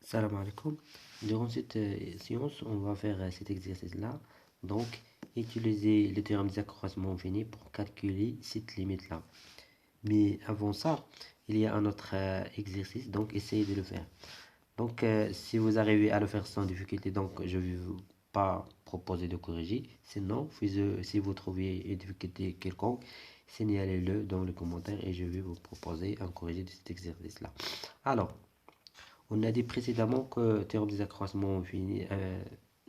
Salam alaikum. Durant cette séance, on va faire cet exercice-là. Donc, utiliser le théorème des accroissements infinis pour calculer cette limite-là. Mais avant ça, il y a un autre exercice, donc essayez de le faire. Donc, si vous arrivez à le faire sans difficulté, donc je ne vais vous pas proposer de corriger. Sinon, si vous trouvez une difficulté quelconque, signalez-le dans les commentaires et je vais vous proposer un corrigé de cet exercice-là. Alors, on a dit précédemment que le théorème des accroissements infinis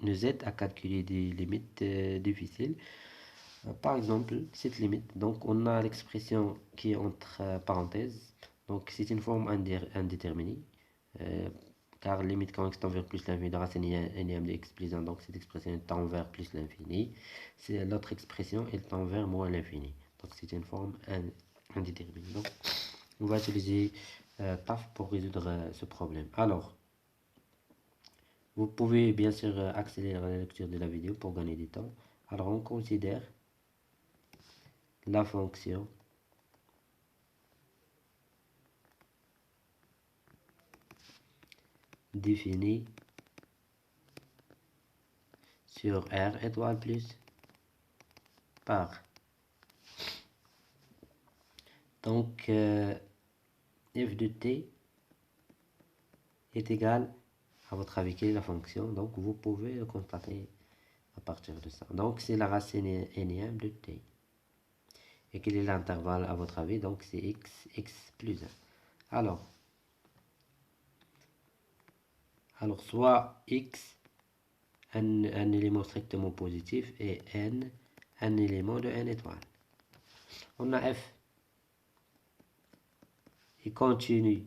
nous aide à calculer des limites difficiles. Par exemple, cette limite, donc on a l'expression qui est entre parenthèses, donc c'est une forme indéterminée, car limite quand x tend vers plus l'infini de racine énième de x plus 1, donc cette expression tend vers plus l'infini, c'est l'autre expression, elle tend vers moins l'infini, donc c'est une forme indéterminée. Donc on va utiliser PAF pour résoudre ce problème. Alors, vous pouvez bien sûr accélérer la lecture de la vidéo pour gagner du temps. Alors, on considère la fonction définie sur R étoile plus par. Donc, f de t est égal, à votre avis, quelle est la fonction? Donc, vous pouvez le constater à partir de ça. Donc, c'est la racine énième de t. Et quel est l'intervalle à votre avis? Donc, c'est x plus 1. Alors soit x, un élément strictement positif, et n, un élément de n étoile. On a f qui continue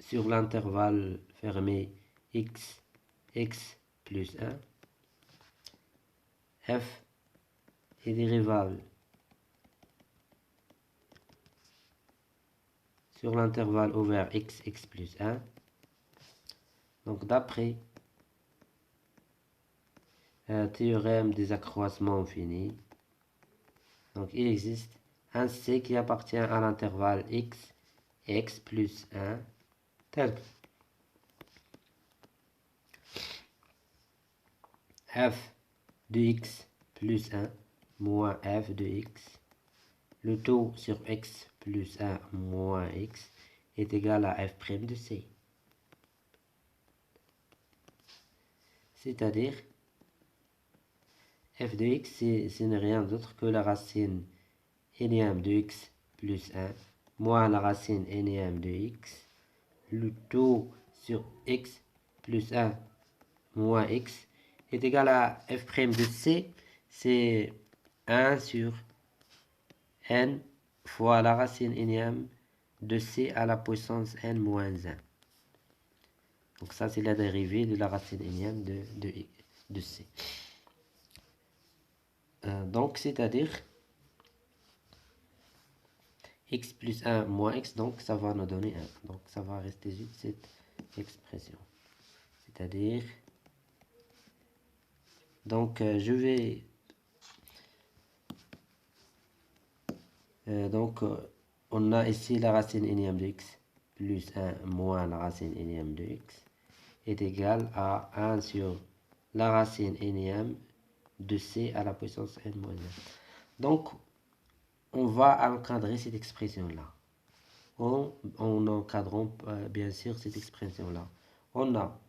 sur l'intervalle fermé x plus 1. F est dérivable sur l'intervalle ouvert x plus 1. Donc d'après théorème des accroissements finis, donc il existe un c qui appartient à l'intervalle x plus 1 tel que f de x plus 1 moins f de x, le taux sur x plus 1 moins x est égal à f' de c. C'est-à-dire, f de x, ce n'est rien d'autre que la racine énième de x plus 1 moins la racine énième de x, le taux sur x plus 1 moins x est égal à f' de c, c'est 1 sur n fois la racine énième de c à la puissance n moins 1. Donc ça, c'est la dérivée de la racine énième de c. Donc, c'est-à-dire x plus 1 moins x, donc ça va nous donner 1. Donc ça va rester juste cette expression. C'est-à-dire, donc je vais... on a ici la racine énième de x plus 1 moins la racine énième de x est égal à 1 sur la racine énième de c à la puissance n moins 1. Donc, on va encadrer cette expression-là. En encadrant bien sûr cette expression-là. On a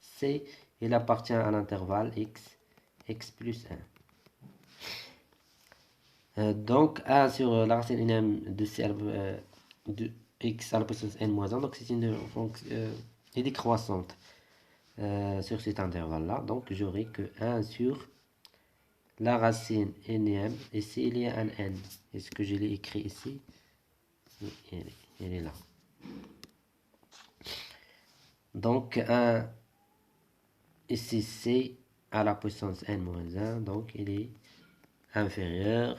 c, il appartient à l'intervalle x plus 1. Donc 1 sur la racine énième de c de x à la puissance n moins 1, donc c'est une fonction décroissante sur cet intervalle-là. Donc j'aurai que 1 sur la racine énième, ici il y a un n. Est-ce que je l'ai écrit ici? Elle est là. Donc 1 ici c à la puissance n moins 1, donc il est inférieur,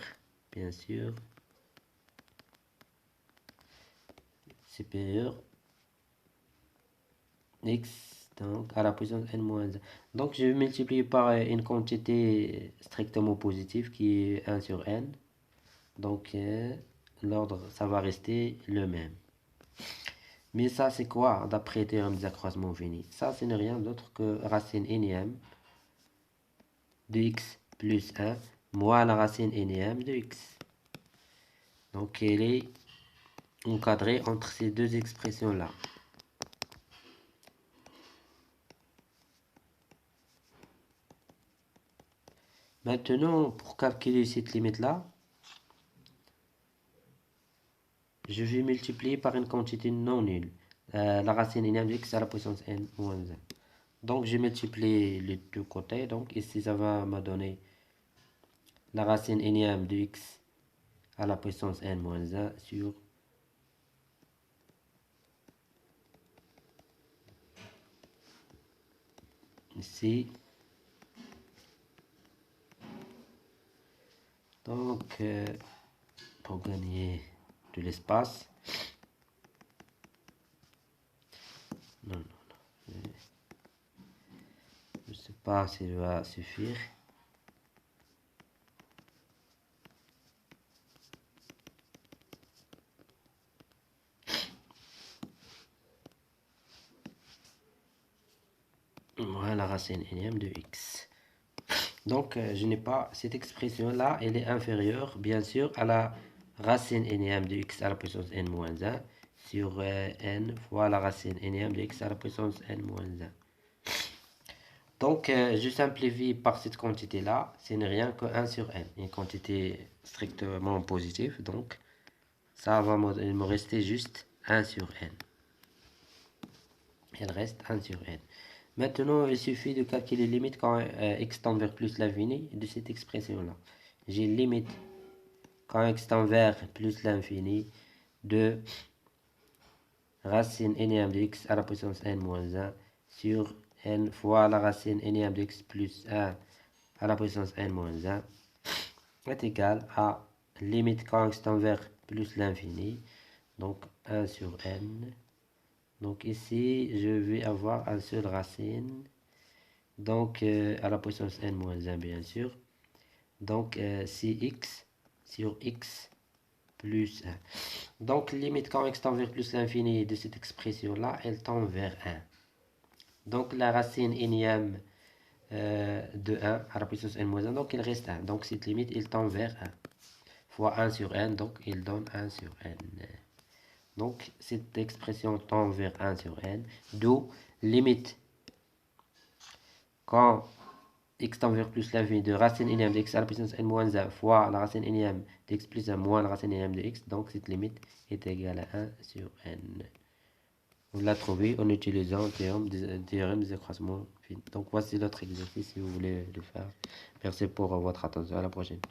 bien sûr, supérieur x, donc à la puissance n moins 1. Donc je vais multiplier par une quantité strictement positive qui est 1 sur n. Donc l'ordre, ça va rester le même. Mais ça, c'est quoi d'après le théorème des accroissements finis? Ça, ce n'est rien d'autre que racine énième de x plus 1 moins la racine énième de x. Donc, elle est encadrée entre ces deux expressions-là. Maintenant, pour calculer cette limite-là, je vais multiplier par une quantité non nulle, la racine énième de x à la puissance n moins 1. Donc, je multiplie les deux côtés. Donc, ici, ça va me donner la racine énième de x à la puissance n moins 1 sur ici. Donc, pour gagner de l'espace, non, non, non, je ne sais pas si ça va suffire. Voilà la racine énième de x. Donc, je n'ai pas cette expression-là, elle est inférieure, bien sûr, à la racine énième de x à la puissance n moins 1 sur n fois la racine énième de x à la puissance n moins 1. Donc, je simplifie par cette quantité-là, ce n'est rien que 1 sur n, une quantité strictement positive, donc ça va me rester juste 1 sur n. Il reste 1 sur n. Maintenant, il suffit de calculer les limites quand x tend vers plus l'infini de cette expression-là. J'ai limite quand x tend vers plus l'infini de racine énième de x à la puissance n moins 1 sur n fois la racine énième de x plus 1 à la puissance n moins 1 est égal à limite quand x tend vers plus l'infini, donc 1 sur n. Donc ici, je vais avoir un seul racine, donc à la puissance n moins 1 bien sûr. Donc c'est x sur x plus 1. Donc limite quand x tend vers plus l'infini de cette expression-là, elle tend vers 1. Donc la racine énième de 1 à la puissance n moins 1, donc il reste 1. Donc cette limite, il tend vers 1. Fois 1 sur n, donc il donne 1 sur n. Donc cette expression tend vers 1 sur n, d'où limite quand x tend vers plus l'infini de racine énième de x à la puissance n moins 1 fois la racine énième de x plus 1 moins la racine énième de x. Donc cette limite est égale à 1 sur n. On l'a trouvé en utilisant le théorème des accroissements finis. Donc voici l'autre exercice si vous voulez le faire. Merci pour votre attention. À la prochaine.